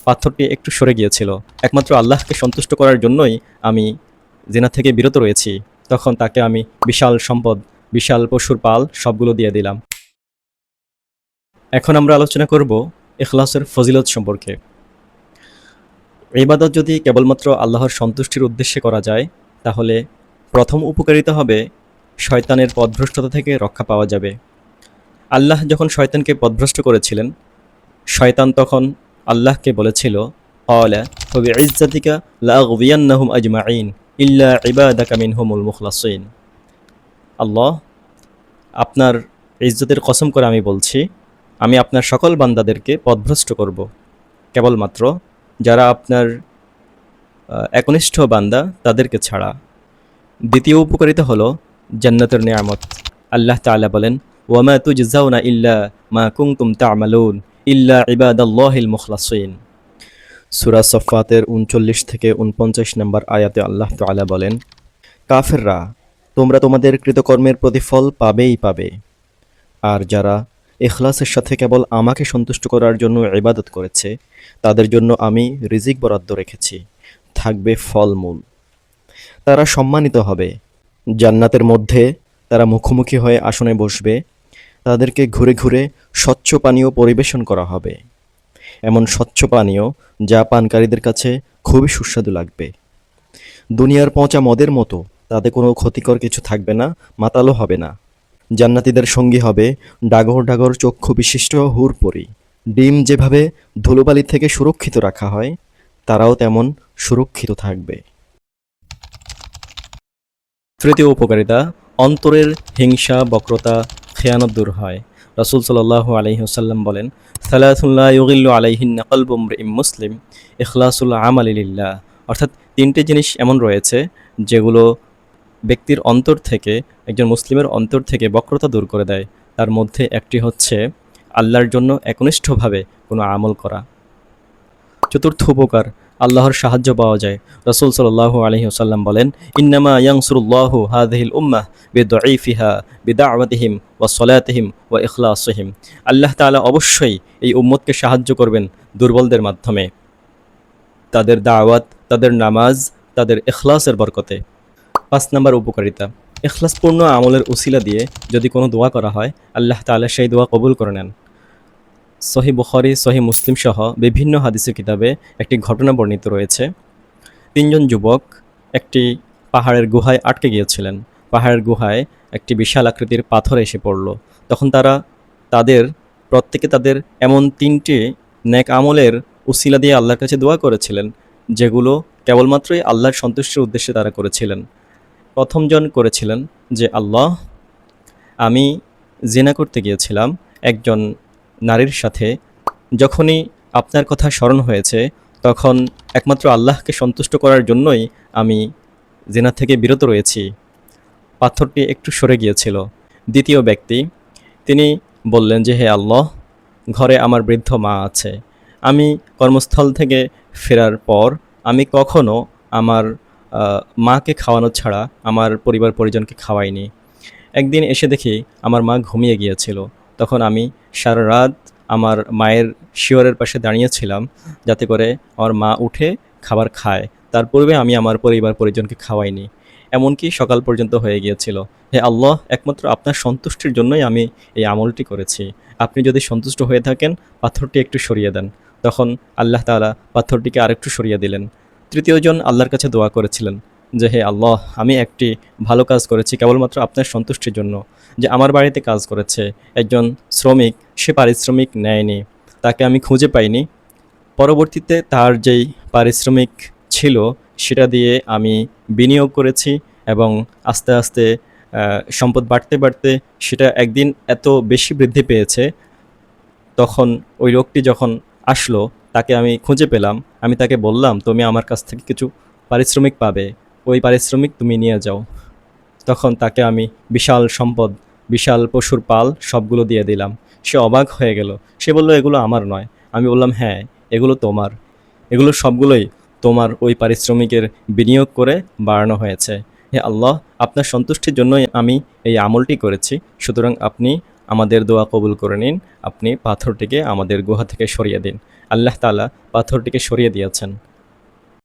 পাথরটি একটু সরে গিয়েছিল। একমাত্র আল্লাহকে সন্তুষ্ট করার জন্যই আমি জিনা থেকে বিরত রয়েছি। তখন তাকে আমি বিশাল সম্পদ, বিশাল পশুর পাল সবগুলো দিয়ে দিলাম। এখন আমরা আলোচনা করব ইখলাসের ফজিলত সম্পর্কে। ইবাদত যদি কেবলমাত্র আল্লাহর সন্তুষ্টির উদ্দেশ্যে করা যায়, তাহলে প্রথম উপকারিতা হবে শয়তানের পথভ্রষ্টতা থেকে রক্ষা পাওয়া যাবে। আল্লাহ যখন শয়তানকে পথভ্রষ্ট করেছিলেন, শয়তান তখন আল্লাহকে বলেছিল, ক্বালা ফাবিইজ্জাতিকা লাআগওয়িয়ান্নাহুম আজমাঈন ইল্লা ইবাদাকা মিনহুমুল মুখলাসিন। আল্লাহ, আপনার ইজ্জতের কসম করে আমি বলছি, আমি আপনার সকল বান্দাদেরকে পথভ্রষ্ট করব, কেবলমাত্র যারা আপনার একনিষ্ঠ বান্দা তাদেরকে ছাড়া। দ্বিতীয় উপকারিতা হলো জান্নাতের নিয়ামত। আল্লাহ তাআলা বলেন, ওয়ামা তুজজাউনা ইল্লা মা কুনতুম তা'মালুন ইল্লা ইবাদাল্লাহিল মুখলাসিন। সূরা সফফাতের ৩৯ থেকে ৪৯ নম্বর আয়াতে আল্লাহ তাআলা বলেন, কাফেররা, তোমরা তোমাদের কৃতকর্মের প্রতিফল পাবেই পাবে, আর যারা ইখলাসের সাথে কেবল আমাকে সন্তুষ্ট করার জন্য ইবাদত করেছে, তাদের জন্য আমি রিজিক বরাদ্দ রেখেছি, থাকবে ফলমূল। তারা সম্মানিত হবে। জান্নাতের মধ্যে তারা মুখোমুখি হয়ে আসনে বসবে। তাদেরকে ঘুরে ঘুরে স্বচ্ছ পানীয় পরিবেশন করা হবে, এমন স্বচ্ছ পানীয় যা পানকারীদের কাছে খুবই সুস্বাদু লাগবে। দুনিয়ার পচা মদের মতো তাতে কোনো ক্ষতিকর কিছু থাকবে না, মাতালো হবে না। জান্নাতীদের সঙ্গী হবে ডাগর ডাগর চক্ষু বিশিষ্ট হুরপরি। ডিম যেভাবে ধুলোবালি থেকে সুরক্ষিত রাখা হয়, তারাও তেমন সুরক্ষিত থাকবে। তৃতীয় উপকারিতা, অন্তরের হিংসা, বক্রতা, খেয়ানত দূর হয়। রাসূল সাল্লাল্লাহু আলাইহি ওয়াসাল্লাম বলেন, সালাসুন লা ইউগিল্লু আলাইহিন্না কলবু ইমরিইম মুসলিম ইখলাসুল আমালি লিল্লাহ। অর্থাৎ তিনটি জিনিস এমন রয়েছে যেগুলো ব্যক্তির অন্তর থেকে, একজন মুসলিমের অন্তর থেকে বক্রতা দূর করে দেয়। তার মধ্যে একটি হচ্ছে আল্লাহর জন্য একনিষ্ঠভাবে কোনো আমল করা। চতুর্থ উপকার, আল্লাহর সাহায্য পাওয়া যায়। রাসূল সাল্লাল্লাহু আলাইহি ওয়াসাল্লাম বলেন, ইন্নামা ইয়ানসুরুল্লাহু হাযিহিল উম্মাহ বিদুঈফিহা বিদাওয়াতিহিম ওয়া সলাতিহিম ওয়া ইখলাসিহিম। আল্লাহ তাআলা অবশ্যই এই উম্মতকে সাহায্য করবেন দুর্বলদের মাধ্যমে, তাদের দাওয়াত, তাদের নামাজ, তাদের ইখলাসের বরকতে। ৫ নম্বর উপকারিতা, ইখলাসপূর্ণ আমলের উসিলা দিয়ে যদি কোনো দোয়া করা হয়, আল্লাহ তাআলা সেই দোয়া কবুল করে নেন। সহিহ বুখারী, সহিহ মুসলিম সহ বিভিন্ন হাদিসের কিতাবে একটি ঘটনা বর্ণিত রয়েছে। ৩ জন যুবক একটি পাহাড়ের গুহায় আটকে গিয়েছিলেন। পাহাড়ের গুহায় একটি বিশাল আকৃতির পাথর এসে পড়ল। তখন তাদের প্রত্যেকে তাদের এমন ৩টি নেক আমলের উসিলা দিয়ে আল্লাহর কাছে দোয়া করেছিলেন, যেগুলো কেবলমাত্রই আল্লাহর সন্তুষ্টির উদ্দেশ্যে তারা করেছিলেন। প্রথম জন করেছিলেন যে, আল্লাহ, আমি জিনা করতে গিয়েছিলাম একজন নারীর সাথে। যখনই আপনার কথা স্মরণ হয়েছে, তখন একমাত্র আল্লাহকে সন্তুষ্ট করার জন্যই আমি জিনা থেকে বিরত রয়েছি। পাথরটি একটু সরে গিয়েছিল। দ্বিতীয় ব্যক্তি, তিনি বললেন যে, হে আল্লাহ, ঘরে আমার বৃদ্ধ মা আছে। আমি কর্মস্থল থেকে ফেরার পর আমি কখনো আমার মাকে খাওয়ানো ছাড়া আমার পরিবার পরিজনকে খাওয়াইনি। একদিন এসে দেখি আমার মা ঘুমিয়ে গিয়েছিল। তখন আমি সারা রাত আমার মায়ের শিয়রের পাশে দাঁড়িয়েছিলাম, যাতে করে আমার মা উঠে খাবার খায়। তার পূর্বে আমি আমার পরিবার পরিজনকে খাওয়াইনি। এমনকি সকাল পর্যন্ত হয়ে গিয়েছিল। হে আল্লাহ, একমাত্র আপনার সন্তুষ্টির জন্যই আমি এই আমলটি করেছি। আপনি যদি সন্তুষ্ট হয়ে থাকেন, পাথরটি একটু সরিয়ে দেন। তখন আল্লাহ তাআলা পাথরটিকে আরেকটু সরিয়ে দিলেন। তৃতীয় জন আল্লাহর কাছে দোয়া করেছিলেন যে, হে আল্লাহ, আমি একটি ভালো কাজ করেছি কেবলমাত্র আপনার সন্তুষ্টির জন্য। যে আমার বাড়িতে কাজ করেছে একজন শ্রমিক, সে পারিশ্রমিক নেয়নি, তাকে আমি খুঁজে পাইনি। পরবর্তীতে তার যেই পারিশ্রমিক ছিল সেটা দিয়ে আমি বিনিয়োগ করেছি, এবং আস্তে আস্তে সম্পদ বাড়তে বাড়তে সেটা একদিন এত বেশি বৃদ্ধি পেয়েছে। তখন ওই লোকটি যখন আসলো, তাকে আমি খুঁজে পেলাম। আমি তাকে বললাম, তুমি আমার কাছ থেকে কিছু পারিশ্রমিক পাবে, ওই পারিশ্রমিক তুমি নিয়ে যাও। তখন তাকে আমি বিশাল সম্পদ, বিশাল পশুর পাল সবগুলো দিয়ে দিলাম। সে অবাক হয়ে গেল। সে বলল, এগুলো আমার নয়। আমি বললাম, হ্যাঁ, এগুলো তোমার। এগুলো সবগুলোই তোমার ওই পারিশ্রমিকের বিনিয়োগ করে বাড়ানো হয়েছে। হে আল্লাহ, আপনার সন্তুষ্টির জন্যই আমি এই আমলটি করেছি। সুতরাং আপনি আমাদের দোয়া কবুল করে নিন। আপনি পাথরটিকে আমাদের গুহা থেকে সরিয়ে দিন। আল্লাহ তাআলা পাথরটিকে সরিয়ে দিয়েছেন।